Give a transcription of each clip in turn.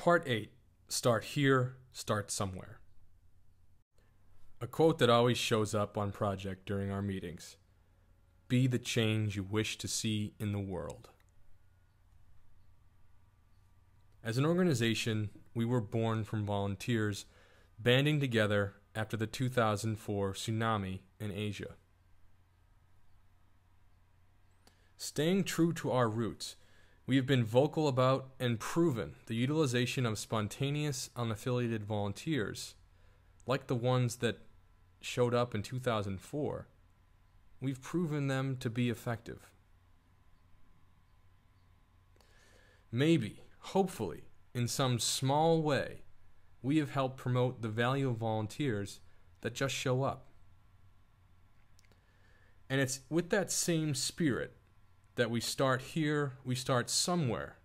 Part 8. Start here, start somewhere. A quote that always shows up on project during our meetings. Be the change you wish to see in the world. As an organization, we were born from volunteers banding together after the 2004 tsunami in Asia. Staying true to our roots, we have been vocal about and proven the utilization of spontaneous, unaffiliated volunteers, like the ones that showed up in 2004. We've proven them to be effective. Maybe, hopefully, in some small way, we have helped promote the value of volunteers that just show up. And it's with that same spirit that we start here, we start somewhere.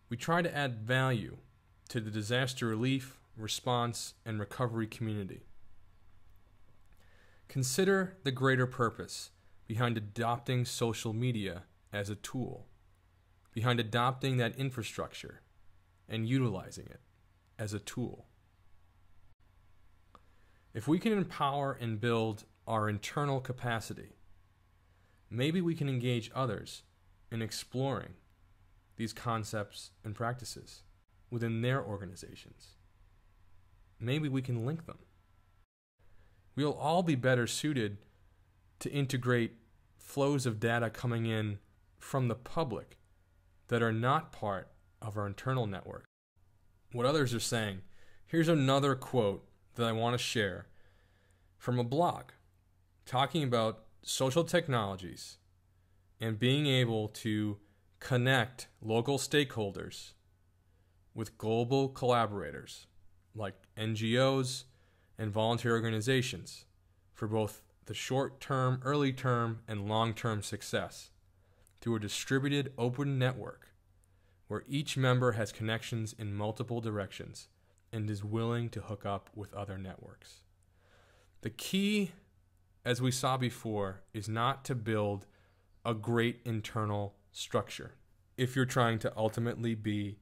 We try to add value to the disaster relief, response, and recovery community. Consider the greater purpose behind adopting social media as a tool, behind adopting that infrastructure and utilizing it as a tool. If we can empower and build our internal capacity, maybe we can engage others in exploring these concepts and practices within their organizations. Maybe we can link them. We'll all be better suited to integrate flows of data coming in from the public that are not part of our internal network. What others are saying. Here's another quote that I want to share from a blog talking about social technologies and being able to connect local stakeholders with global collaborators like NGOs and volunteer organizations for both the short-term, early-term, and long-term success through a distributed open network where each member has connections in multiple directions and is willing to hook up with other networks. The key, as we saw before, is not to build a great internal structure if you're trying to ultimately be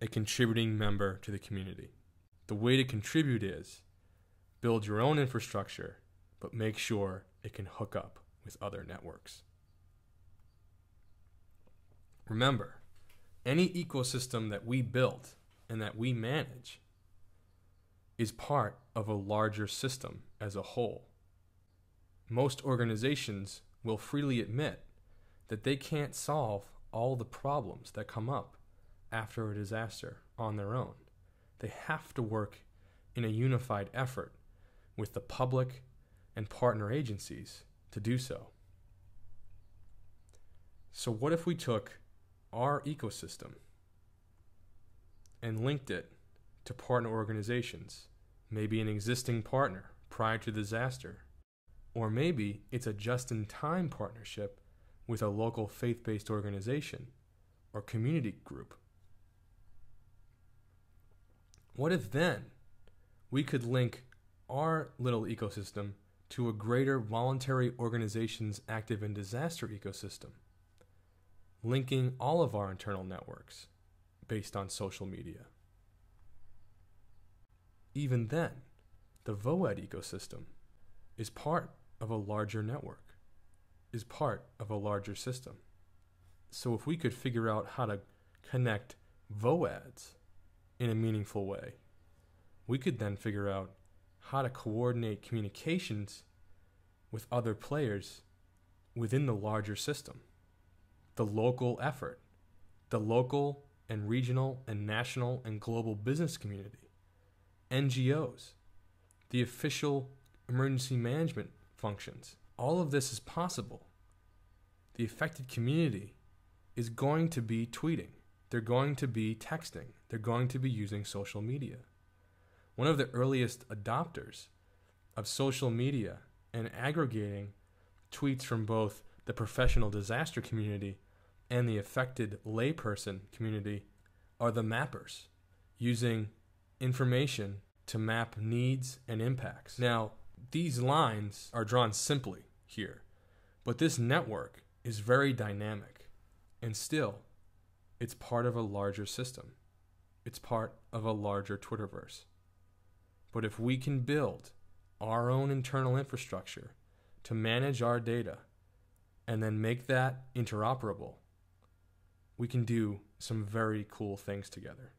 a contributing member to the community. The way to contribute is build your own infrastructure, but make sure it can hook up with other networks. Remember, any ecosystem that we build and that we manage is part of a larger system as a whole. Most organizations will freely admit that they can't solve all the problems that come up after a disaster on their own. They have to work in a unified effort with the public and partner agencies to do so. So what if we took our ecosystem and linked it to partner organizations, maybe an existing partner prior to disaster, or maybe it's a just-in-time partnership with a local faith-based organization or community group? What if then we could link our little ecosystem to a greater voluntary organizations active in disaster ecosystem, linking all of our internal networks based on social media? Even then, the VOED ecosystem is part of a larger network, is part of a larger system. So if we could figure out how to connect VOEDs in a meaningful way, we could then figure out how to coordinate communications with other players within the larger system. The local effort, the local and regional and national and global business community, NGOs, the official emergency management functions. All of this is possible. The affected community is going to be tweeting. They're going to be texting. They're going to be using social media. One of the earliest adopters of social media and aggregating tweets from both the professional disaster community and the affected layperson community are the mappers, using information to map needs and impacts. Now, these lines are drawn simply here, but this network is very dynamic, and still, it's part of a larger system. it's part of a larger Twitterverse. But if we can build our own internal infrastructure to manage our data and then make that interoperable, we can do some very cool things together.